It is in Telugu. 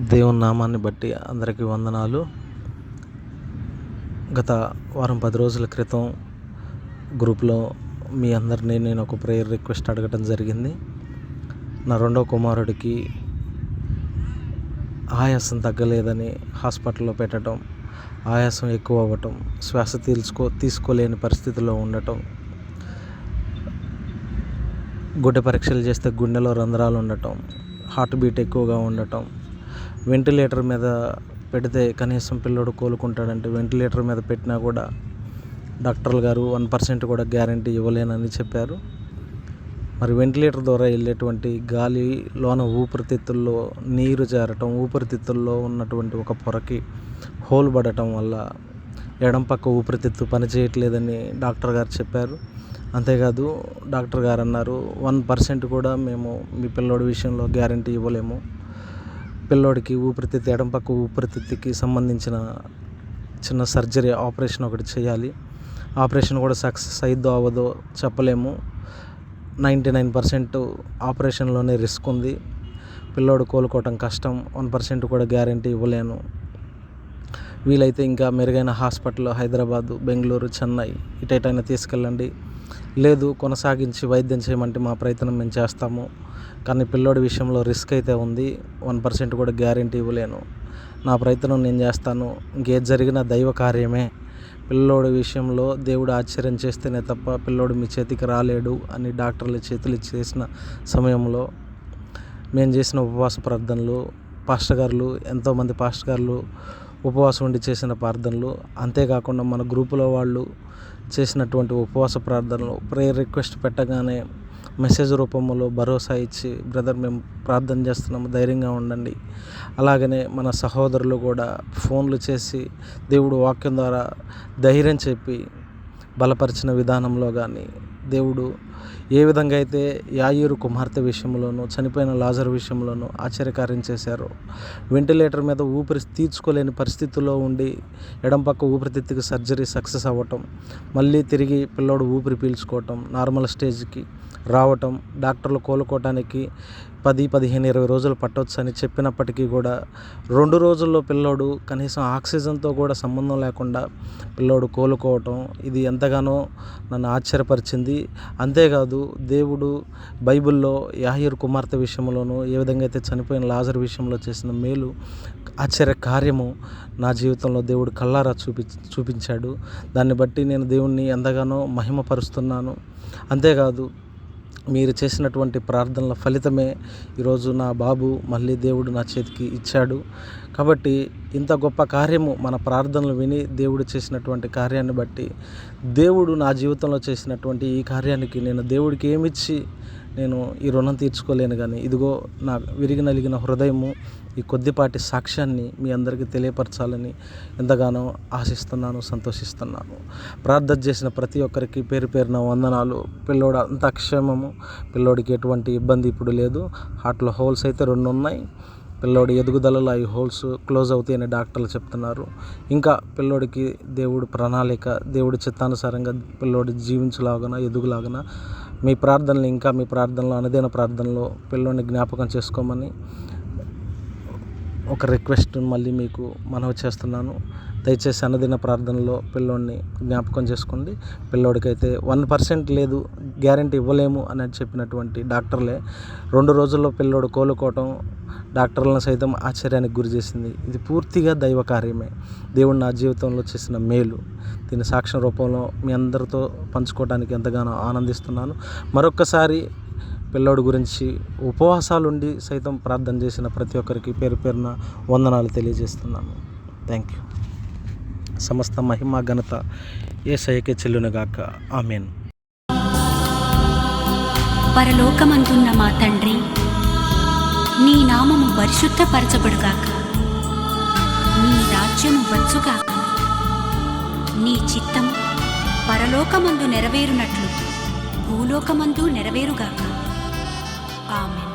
దేవుని నామాన్ని బట్టి అందరికీ వందనాలు. గత వారం 10 రోజుల క్రితం గ్రూప్లో మీ అందరినీ నేను ఒక ప్రేయర్ రిక్వెస్ట్ అడగటం జరిగింది. నా రెండో కుమారుడికి ఆయాసం తగ్గలేదని హాస్పిటల్లో పెట్టడం, ఆయాసం ఎక్కువ అవ్వటం, శ్వాస తీసుకోలేని పరిస్థితిలో ఉండటం, గుండె పరీక్షలు చేస్తే గుండెలో రంధ్రాలు ఉండటం, హార్ట్ బీట్ ఎక్కువగా ఉండటం, వెంటిలేటర్ మీద పెడితే కనీసం పిల్లోడు కోలుకుంటాడంటే వెంటిలేటర్ మీద పెట్టినా కూడా డాక్టర్లు గారు 1% కూడా గ్యారంటీ ఇవ్వలేనని చెప్పారు. మరి వెంటిలేటర్ ద్వారా వెళ్ళేటువంటి గాలి లోన ఊపిరితిత్తుల్లో నీరు చేరటం, ఊపిరితిత్తుల్లో ఉన్నటువంటి ఒక పొరకి హోల్ పడటం వల్ల ఎడం పక్క ఊపిరితిత్తు పనిచేయట్లేదని డాక్టర్ గారు చెప్పారు. అంతేకాదు డాక్టర్ గారు అన్నారు, 1% కూడా మేము మీ పిల్లోడి విషయంలో గ్యారంటీ ఇవ్వలేము. పిల్లోడికి ఊపిరితిత్తు ఎడం పక్క ఊపిరితిత్తుకి సంబంధించిన చిన్న సర్జరీ ఆపరేషన్ ఒకటి చేయాలి. ఆపరేషన్ కూడా సక్సెస్ అయిద్దో అవ్వదో చెప్పలేము. 99% ఆపరేషన్లోనే రిస్క్ ఉంది. పిల్లోడు కోలుకోవటం కష్టం. 1% కూడా గ్యారంటీ ఇవ్వలేను. వీలైతే ఇంకా మెరుగైన హాస్పిటల్ హైదరాబాదు, బెంగళూరు, చెన్నై ఇటైనా తీసుకెళ్ళండి. లేదు కొనసాగించి వైద్యం చేయమంటే మా ప్రయత్నం మేము చేస్తాము. కానీ పిల్లోడి విషయంలో రిస్క్ అయితే ఉంది. 1% కూడా గ్యారంటీ ఇవ్వలేను. నా ప్రయత్నం నేను చేస్తాను. ఇంకేది జరిగినా దైవ కార్యమే. పిల్లోడి విషయంలో దేవుడు ఆశ్చర్యం చేస్తేనే తప్ప పిల్లోడు మీ చేతికి రాలేడు అని డాక్టర్లు చేతులు చేసిన సమయంలో మేము చేసిన ఉపవాస ప్రార్థనలు, ఎంతోమంది పాస్టర్ గారులు ఉపవాసం ఉండి చేసిన ప్రార్థనలు, అంతేకాకుండా మన గ్రూపులో వాళ్ళు చేసినటువంటి ఉపవాస ప్రార్థనలు, ప్రేయర్ రిక్వెస్ట్ పెట్టగానే మెసేజ్ రూపంలో భరోసా ఇచ్చి, బ్రదర్ మేము ప్రార్థన చేస్తున్నాము, ధైర్యంగా ఉండండి. అలాగనే మన సహోదరులు కూడా ఫోన్లు చేసి దేవుడు వాక్యం ద్వారా ధైర్యం చెప్పి బలపరిచిన విధానంలో కానీ, దేవుడు ఏ విధంగా అయితే యాయీరు కుమార్తె విషయంలోనూ, చనిపోయిన లాజరు విషయంలోనూ ఆశ్చర్యకార్యం చేశారో, వెంటిలేటర్ మీద ఊపిరి తీర్చుకోలేని పరిస్థితుల్లో ఉండి ఎడం పక్క ఊపిరితిత్తుకి సర్జరీ సక్సెస్ అవ్వటం, మళ్ళీ తిరిగి పిల్లోడు ఊపిరి పీల్చుకోవటం, నార్మల్ స్టేజ్కి రావటం, డాక్టర్లు కోలుకోవటానికి 10-15-20 రోజులు పట్టవచ్చు అని చెప్పినప్పటికీ కూడా 2 రోజుల్లో పిల్లోడు కనీసం ఆక్సిజన్తో కూడా సంబంధం లేకుండా పిల్లోడు కోలుకోవటం, ఇది ఎంతగానో నన్ను ఆశ్చర్యపరిచింది. అంతేకాదు దేవుడు బైబిల్లో యాయీరు కుమార్తె విషయంలోనూ ఏ విధంగా అయితే చనిపోయిన లాజరు విషయంలో చేసిన మేలు, ఆశ్చర్య కార్యము నా జీవితంలో దేవుడు కళ్ళారా చూపించాడు. దాన్ని బట్టి నేను దేవుణ్ణి ఎంతగానో మహిమపరుస్తున్నాను. అంతేకాదు మీరు చేసినటువంటి ప్రార్థనల ఫలితమే ఈరోజు నా బాబు మళ్ళీ దేవుడు నా చేతికి ఇచ్చాడు. కాబట్టి ఇంత గొప్ప కార్యము, మన ప్రార్థనలు విని దేవుడు చేసినటువంటి కార్యాన్ని బట్టి, దేవుడు నా జీవితంలో చేసినటువంటి ఈ కార్యానికి నేను దేవుడికి ఏమిచ్చి నేను ఈ రుణం తీర్చుకోలేను. కానీ ఇదిగో నా విరిగి నలిగిన హృదయము ఈ కొద్దిపాటి సాక్ష్యాన్ని మీ అందరికీ తెలియపరచాలని ఎంతగానో ఆశిస్తున్నాను, సంతోషిస్తున్నాను. ప్రార్థన చేసిన ప్రతి ఒక్కరికి పేరు పేరున వందనాలు. పిల్లోడు అంత క్షేమము, పిల్లోడికి ఎటువంటి ఇబ్బంది ఇప్పుడు లేదు. హార్ట్లో హోల్స్ అయితే 2 ఉన్నాయి. పిల్లోడి ఎదుగుదలలో ఈ హోల్స్ క్లోజ్ అవుతాయని డాక్టర్లు చెప్తున్నారు. ఇంకా పిల్లోడికి దేవుడు ప్రణాళిక, దేవుడి చిత్తానుసారంగా పిల్లోడి జీవించలాగన, ఎదుగులాగన మీ ప్రార్థనలో అనుదిన ప్రార్థనలో పిల్లోడిని జ్ఞాపకం చేసుకోమని ఒక రిక్వెస్ట్ మళ్ళీ మీకు మనవి చేస్తున్నాను. దయచేసి అనుదిన ప్రార్థనలో పిల్లోడిని జ్ఞాపకం చేసుకోండి. పిల్లోడికైతే 1% లేదు, గ్యారంటీ ఇవ్వలేము అని చెప్పినటువంటి డాక్టర్లే 2 రోజుల్లో పిల్లోడు కోలుకోవటం డాక్టర్లను సైతం ఆశ్చర్యానికి గురి చేసింది. ఇది పూర్తిగా దైవ కార్యమే, దేవుడు నా జీవితంలో చేసిన మేలు. దీని సాక్ష్యం రూపంలో మీ అందరితో పంచుకోవడానికి ఎంతగానో ఆనందిస్తున్నాను. మరొక్కసారి పిల్లోడి గురించి ఉపవాసాలుండి సైతం ప్రార్థన చేసిన ప్రతి ఒక్కరికి పేరు పేరున వందనాలు తెలియజేస్తున్నాను. Thank you. సమస్త మహిమ ఘనత యేసయ్యకే చెల్లునుగాక. ఆమేన్. పరలోకమందున్న మా తండ్రి, నీ నామము పరిశుద్ధపరచబడుగాక, నీ రాజ్యము వచ్చుగాక, నీ చిత్తం పరలోకమందు నెరవేరునట్లు భూలోకమందు నెరవేరుగాక. ఆమేన్.